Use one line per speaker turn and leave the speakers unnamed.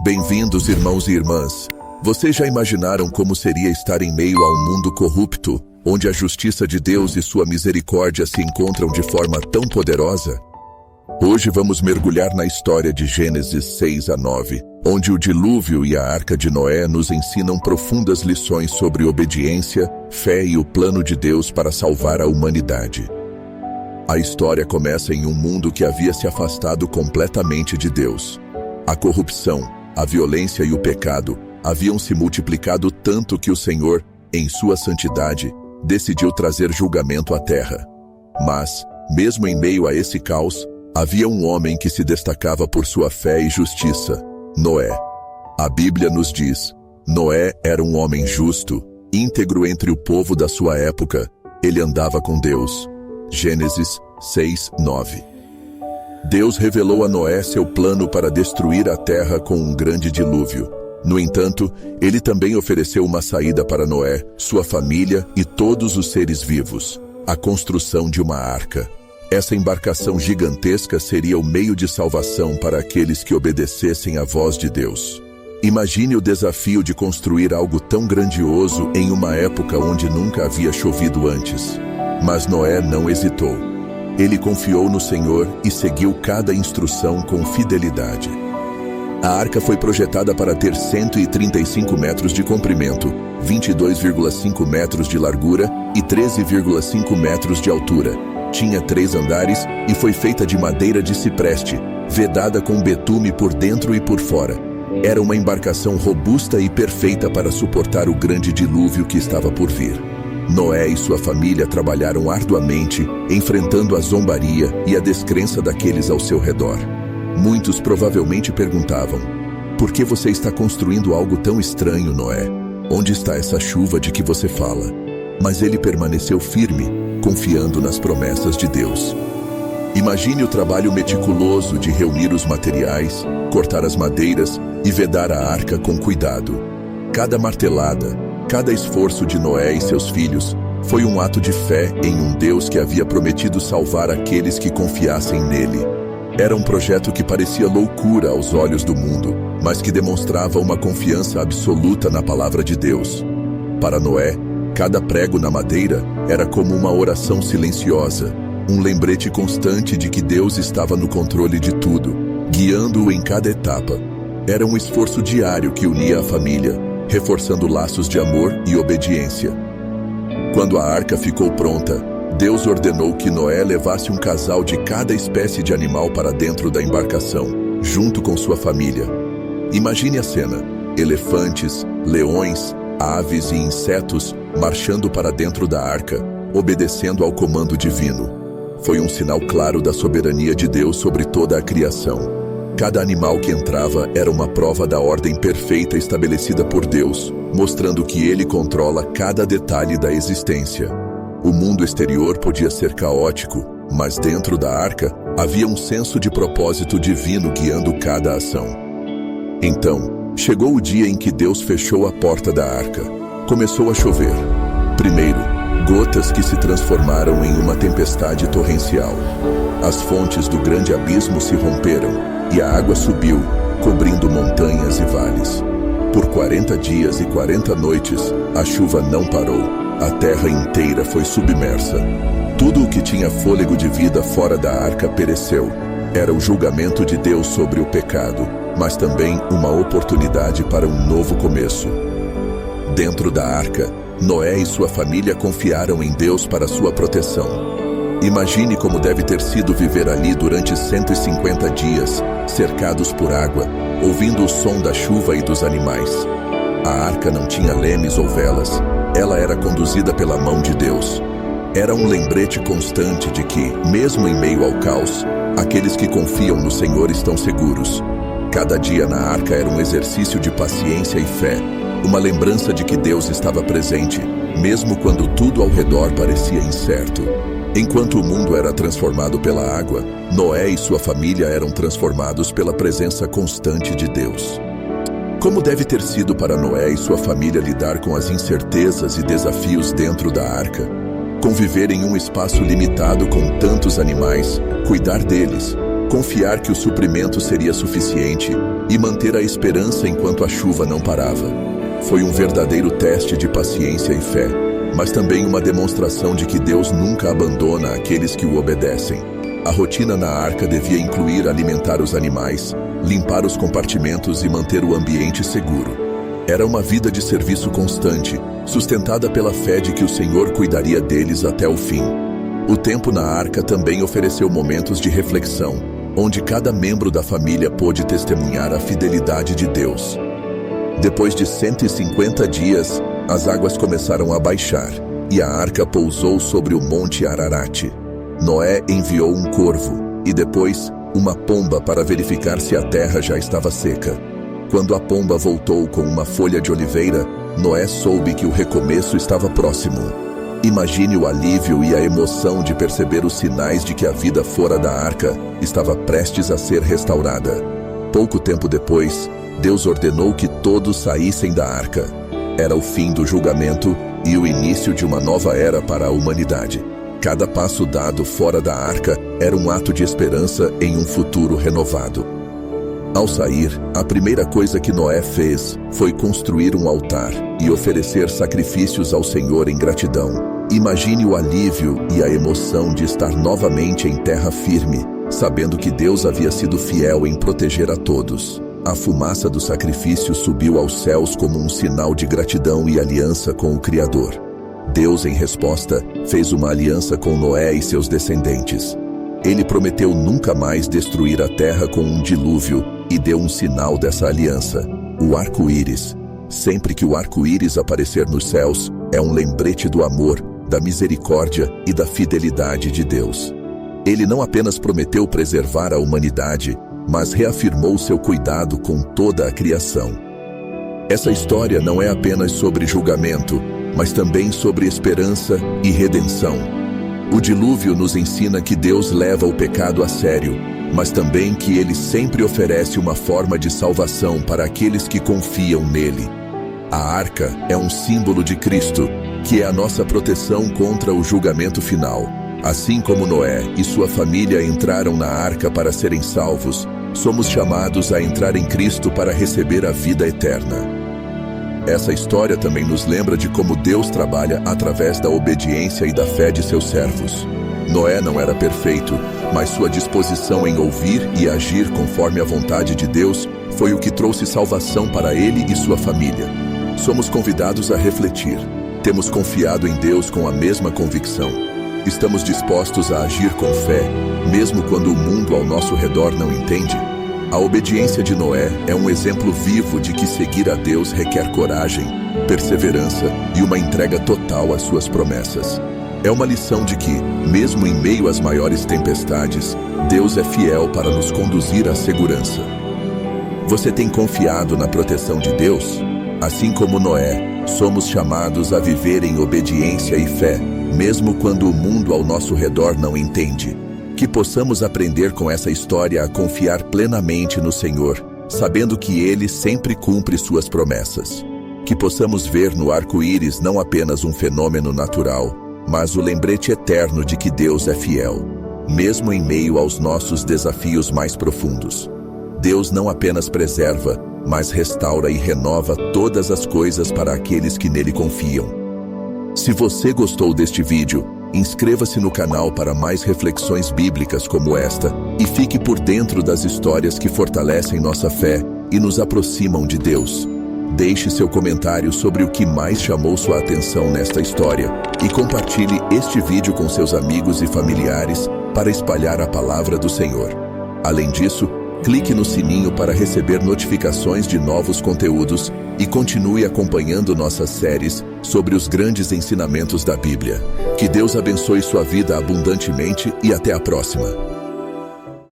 Bem-vindos, irmãos e irmãs. Vocês já imaginaram como seria estar em meio a um mundo corrupto, onde a justiça de Deus e sua misericórdia se encontram de forma tão poderosa? Hoje vamos mergulhar na história de Gênesis 6 a 9, onde o dilúvio e a arca de Noé nos ensinam profundas lições sobre obediência, fé e o plano de Deus para salvar a humanidade. A história começa em um mundo que havia se afastado completamente de Deus. A corrupção, a violência e o pecado haviam se multiplicado tanto que o Senhor, em sua santidade, decidiu trazer julgamento à terra. Mas, mesmo em meio a esse caos, havia um homem que se destacava por sua fé e justiça: Noé. A Bíblia nos diz: Noé era um homem justo, íntegro entre o povo da sua época. Ele andava com Deus. Gênesis 6, 9. Deus revelou a Noé seu plano para destruir a terra com um grande dilúvio. No entanto, ele também ofereceu uma saída para Noé, sua família e todos os seres vivos: a construção de uma arca. Essa embarcação gigantesca seria o meio de salvação para aqueles que obedecessem à voz de Deus. Imagine o desafio de construir algo tão grandioso em uma época onde nunca havia chovido antes. Mas Noé não hesitou. Ele confiou no Senhor e seguiu cada instrução com fidelidade. A arca foi projetada para ter 135 metros de comprimento, 22,5 metros de largura e 13,5 metros de altura. Tinha 3 andares e foi feita de madeira de cipreste, vedada com betume por dentro e por fora. Era uma embarcação robusta e perfeita para suportar o grande dilúvio que estava por vir. Noé e sua família trabalharam arduamente, enfrentando a zombaria e a descrença daqueles ao seu redor. Muitos provavelmente perguntavam: por que você está construindo algo tão estranho, Noé? Onde está essa chuva de que você fala? Mas ele permaneceu firme, confiando nas promessas de Deus. Imagine o trabalho meticuloso de reunir os materiais, cortar as madeiras e vedar a arca com cuidado. Cada martelada, cada esforço de Noé e seus filhos foi um ato de fé em um Deus que havia prometido salvar aqueles que confiassem nele. Era um projeto que parecia loucura aos olhos do mundo, mas que demonstrava uma confiança absoluta na palavra de Deus. Para Noé, cada prego na madeira era como uma oração silenciosa, um lembrete constante de que Deus estava no controle de tudo, guiando-o em cada etapa. Era um esforço diário que unia a família, reforçando laços de amor e obediência. Quando a arca ficou pronta, Deus ordenou que Noé levasse um casal de cada espécie de animal para dentro da embarcação, junto com sua família. Imagine a cena: elefantes, leões, aves e insetos marchando para dentro da arca, obedecendo ao comando divino. Foi um sinal claro da soberania de Deus sobre toda a criação. Cada animal que entrava era uma prova da ordem perfeita estabelecida por Deus, mostrando que Ele controla cada detalhe da existência. O mundo exterior podia ser caótico, mas dentro da arca havia um senso de propósito divino guiando cada ação. Então, chegou o dia em que Deus fechou a porta da arca. Começou a chover. Primeiro, gotas que se transformaram em uma tempestade torrencial. As fontes do grande abismo se romperam e a água subiu, cobrindo montanhas e vales. Por 40 dias e 40 noites, a chuva não parou. A terra inteira foi submersa. Tudo o que tinha fôlego de vida fora da arca pereceu. Era o julgamento de Deus sobre o pecado, mas também uma oportunidade para um novo começo. Dentro da arca, Noé e sua família confiaram em Deus para sua proteção. Imagine como deve ter sido viver ali durante 150 dias, cercados por água, ouvindo o som da chuva e dos animais. A arca não tinha lemes ou velas. Ela era conduzida pela mão de Deus. Era um lembrete constante de que, mesmo em meio ao caos, aqueles que confiam no Senhor estão seguros. Cada dia na arca era um exercício de paciência e fé, uma lembrança de que Deus estava presente, mesmo quando tudo ao redor parecia incerto. Enquanto o mundo era transformado pela água, Noé e sua família eram transformados pela presença constante de Deus. Como deve ter sido para Noé e sua família lidar com as incertezas e desafios dentro da arca? Conviver em um espaço limitado com tantos animais, cuidar deles, confiar que o suprimento seria suficiente e manter a esperança enquanto a chuva não parava. Foi um verdadeiro teste de paciência e fé, mas também uma demonstração de que Deus nunca abandona aqueles que o obedecem. A rotina na arca devia incluir alimentar os animais, limpar os compartimentos e manter o ambiente seguro. Era uma vida de serviço constante, sustentada pela fé de que o Senhor cuidaria deles até o fim. O tempo na arca também ofereceu momentos de reflexão, onde cada membro da família pôde testemunhar a fidelidade de Deus. Depois de 150 dias, as águas começaram a baixar, e a arca pousou sobre o Monte Ararat. Noé enviou um corvo, e depois uma pomba para verificar se a terra já estava seca. Quando a pomba voltou com uma folha de oliveira, Noé soube que o recomeço estava próximo. Imagine o alívio e a emoção de perceber os sinais de que a vida fora da arca estava prestes a ser restaurada. Pouco tempo depois, Deus ordenou que todos saíssem da arca. Era o fim do julgamento e o início de uma nova era para a humanidade. Cada passo dado fora da arca era um ato de esperança em um futuro renovado. Ao sair, a primeira coisa que Noé fez foi construir um altar e oferecer sacrifícios ao Senhor em gratidão. Imagine o alívio e a emoção de estar novamente em terra firme, sabendo que Deus havia sido fiel em proteger a todos. A fumaça do sacrifício subiu aos céus como um sinal de gratidão e aliança com o Criador. Deus, em resposta, fez uma aliança com Noé e seus descendentes. Ele prometeu nunca mais destruir a terra com um dilúvio e deu um sinal dessa aliança, o arco-íris. Sempre que o arco-íris aparecer nos céus, é um lembrete do amor, da misericórdia e da fidelidade de Deus. Ele não apenas prometeu preservar a humanidade, mas reafirmou seu cuidado com toda a criação. Essa história não é apenas sobre julgamento, mas também sobre esperança e redenção. O dilúvio nos ensina que Deus leva o pecado a sério, mas também que Ele sempre oferece uma forma de salvação para aqueles que confiam nele. A arca é um símbolo de Cristo, que é a nossa proteção contra o julgamento final. Assim como Noé e sua família entraram na arca para serem salvos, somos chamados a entrar em Cristo para receber a vida eterna. Essa história também nos lembra de como Deus trabalha através da obediência e da fé de seus servos. Noé não era perfeito, mas sua disposição em ouvir e agir conforme a vontade de Deus foi o que trouxe salvação para ele e sua família. Somos convidados a refletir. Temos confiado em Deus com a mesma convicção. Estamos dispostos a agir com fé, mesmo quando o mundo ao nosso redor não entende? A obediência de Noé é um exemplo vivo de que seguir a Deus requer coragem, perseverança e uma entrega total às suas promessas. É uma lição de que, mesmo em meio às maiores tempestades, Deus é fiel para nos conduzir à segurança. Você tem confiado na proteção de Deus? Assim como Noé, somos chamados a viver em obediência e fé, mesmo quando o mundo ao nosso redor não entende. Que possamos aprender com essa história a confiar plenamente no Senhor, sabendo que Ele sempre cumpre suas promessas. Que possamos ver no arco-íris não apenas um fenômeno natural, mas o lembrete eterno de que Deus é fiel, mesmo em meio aos nossos desafios mais profundos. Deus não apenas preserva, mas restaura e renova todas as coisas para aqueles que nele confiam. Se você gostou deste vídeo, inscreva-se no canal para mais reflexões bíblicas como esta e fique por dentro das histórias que fortalecem nossa fé e nos aproximam de Deus. Deixe seu comentário sobre o que mais chamou sua atenção nesta história e compartilhe este vídeo com seus amigos e familiares para espalhar a palavra do Senhor. Além disso, clique no sininho para receber notificações de novos conteúdos e continue acompanhando nossas séries sobre os grandes ensinamentos da Bíblia. Que Deus abençoe sua vida abundantemente e até a próxima.